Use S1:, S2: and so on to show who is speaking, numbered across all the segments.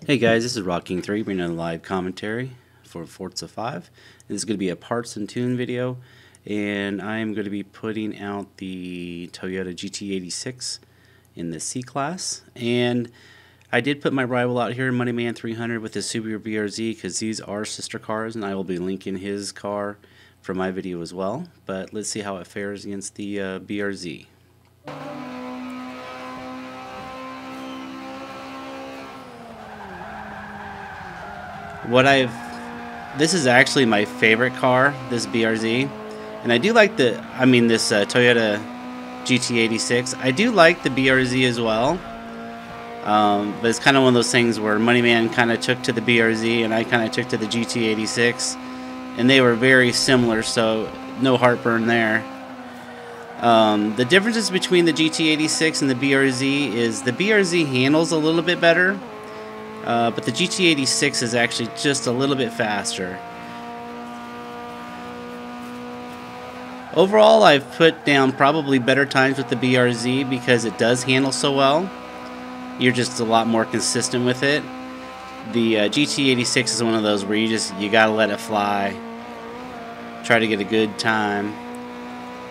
S1: Hey guys, this is Rocking3 bringing a live commentary for Forza 5. This is going to be a parts and tune video, and I'm going to be putting out the Toyota GT86 in the C-Class. And I did put my rival out here, Moneyman 300, with the Subaru BRZ, because these are sister cars, and I will be linking his car for my video as well. But let's see how it fares against the BRZ. This is actually my favorite car, this BRZ, and I do like this Toyota GT86. I do like the BRZ as well, but it's kind of one of those things where Moneyman kind of took to the BRZ and I kind of took to the GT86, and they were very similar, so no heartburn there. The differences between the GT86 and the BRZ is the BRZ handles a little bit better. But the GT86 is actually just a little bit faster. Overall, I've put down probably better times with the BRZ because it does handle so well. You're just a lot more consistent with it. The GT86 is one of those where you gotta let it fly. Try to get a good time.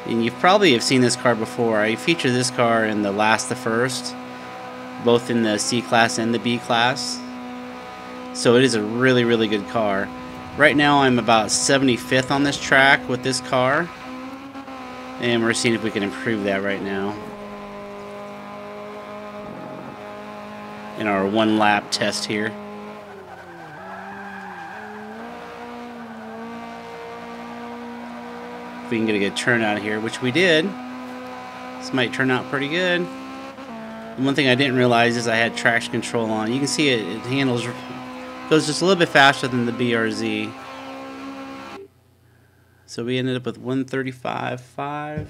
S1: And you probably have seen this car before. I featured this car in the Last the First, both in the C-Class and the B-Class. So it is a really, really good car. Right now I'm about 75th on this track with this car, and we're seeing if we can improve that right now in our one lap test here. If we can get a good turnout here, which we did, this might turn out pretty good. And one thing I didn't realize is I had traction control on. You can see it goes just a little bit faster than the BRZ. So we ended up with 1:35.5.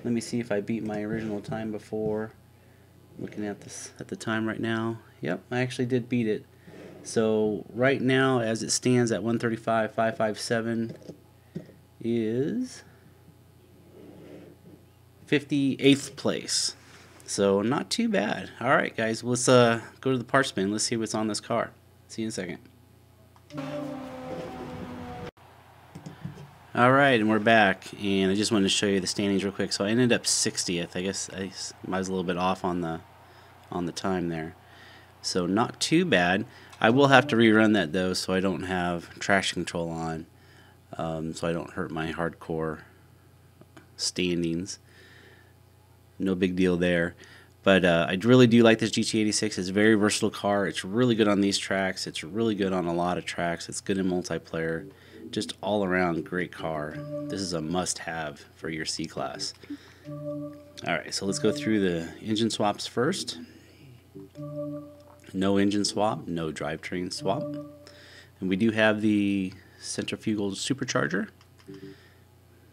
S1: Let me see if I beat my original time before. Looking at this at the time right now. Yep, I actually did beat it. So right now, as it stands at 1:35.557, is 58th place. So not too bad. Alright guys, let's go to the parts bin. Let's see what's on this car. See you in a second. Alright, and we're back. And I just wanted to show you the standings real quick. So I ended up 60th. I guess I was a little bit off on the time there. So not too bad. I will have to rerun that though, so I don't have traction control on. So I don't hurt my hardcore standings. No big deal there. But I really do like this GT86. It's a very versatile car. It's really good on these tracks. It's really good on a lot of tracks. It's good in multiplayer. Just all around great car. This is a must-have for your C-Class. Alright, so let's go through the engine swaps first. No engine swap, no drivetrain swap. And we do have the centrifugal supercharger.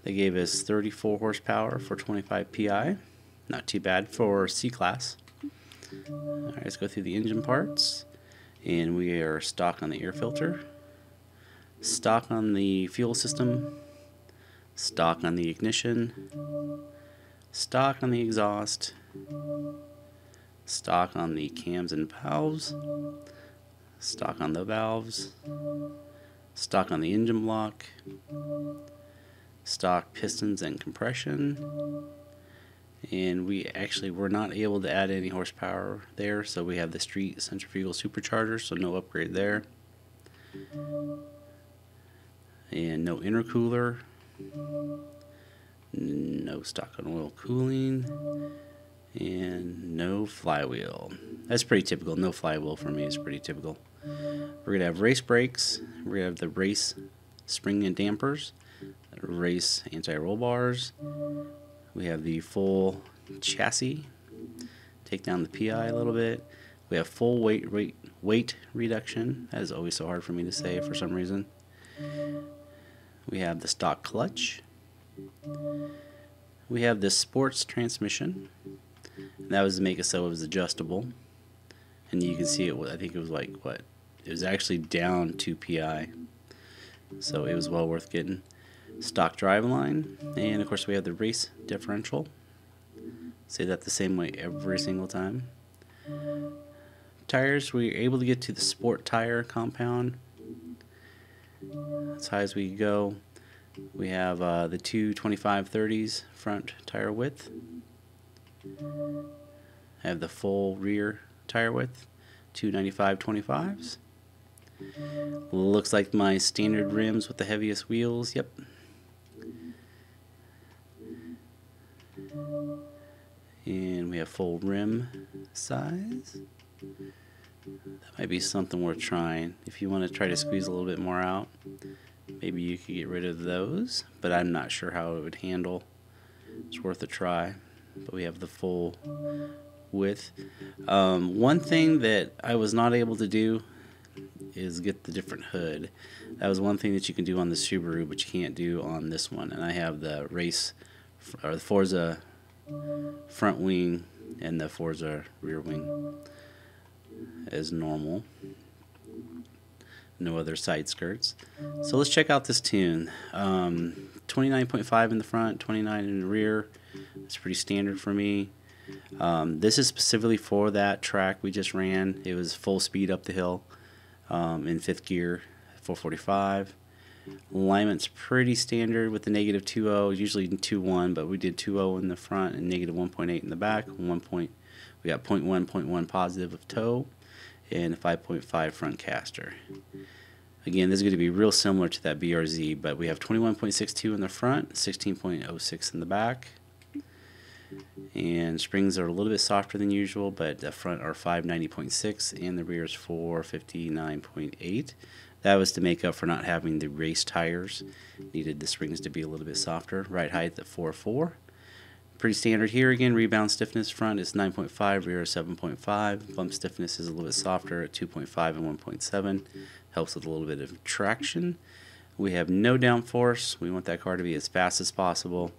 S1: They gave us 34 horsepower for 25 PI. Not too bad for C-Class. Alright, let's go through the engine parts. And we are stock on the air filter, stock on the fuel system, stock on the ignition, stock on the exhaust, stock on the cams and valves, stock on the valves, stock on the engine block, stock pistons and compression. And we actually were not able to add any horsepower there, so we have the street centrifugal supercharger, so no upgrade there. And no intercooler, no stock on oil cooling, and no flywheel. That's pretty typical. No flywheel for me is pretty typical. We're going to have race brakes, we're going to have the race spring and dampers, race anti-roll bars. We have the full chassis, take down the PI a little bit. We have full weight reduction. That is always so hard for me to say for some reason. We have the stock clutch. We have the sports transmission. And that was to make it so it was adjustable. And you can see it, I think it was like, what? It was actually down 2 PI. So it was well worth getting. Stock driveline, and of course we have the race differential. Say that the same way every single time. tires, we were able to get to the sport tire compound. As high as we go. We have the two 25/30s front tire width. I have the full rear tire width, two 95/25s. Looks like my standard rims with the heaviest wheels. Yep. And we have full rim size. That might be something worth trying. If you want to try to squeeze a little bit more out, maybe you could get rid of those, but I'm not sure how it would handle. It's worth a try. But we have the full width. One thing that I was not able to do is get the different hood. That was one thing that you can do on the Subaru, but you can't do on this one. And I have the race or the Forza front wing and the Forza rear wing as normal. No other side skirts. So let's check out this tune. 29.5 in the front, 29 in the rear. It's pretty standard for me. This is specifically for that track we just ran. It was full speed up the hill in 5th gear, 445. Alignment's pretty standard with the negative 2.0, usually 2.1, but we did 2.0 in the front and negative 1.8 in the back. We got 0.1 positive of toe and 5.5 front caster. Again, this is going to be real similar to that BRZ, but we have 21.62 in the front, 16.06 in the back. And springs are a little bit softer than usual, but the front are 590.6 and the rear is 459.8. That was to make up for not having the race tires. Needed the springs to be a little bit softer. Ride height at 4.4. Pretty standard here. Again, rebound stiffness front is 9.5, rear is 7.5. Bump stiffness is a little bit softer at 2.5 and 1.7. Helps with a little bit of traction. We have no downforce. We want that car to be as fast as possible.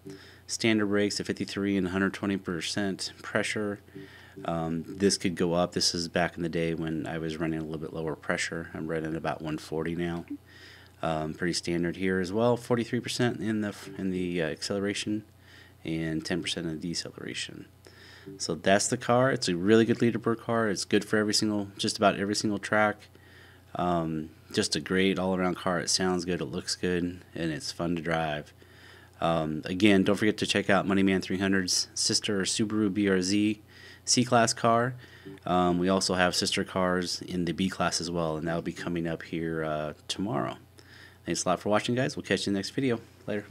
S1: Standard brakes at 53 and 120% pressure. This could go up. This is back in the day when I was running a little bit lower pressure. I'm running about 140 now. Pretty standard here as well. 43% in the acceleration and 10% in the deceleration. So that's the car. It's a really good leaderboard car. It's good for just about every single track. Just a great all-around car. It sounds good, it looks good, and it's fun to drive. Again, don't forget to check out Moneyman 300's sister Subaru BRZ C-Class car. We also have sister cars in the B-Class as well, and that will be coming up here tomorrow. Thanks a lot for watching, guys. We'll catch you in the next video. Later.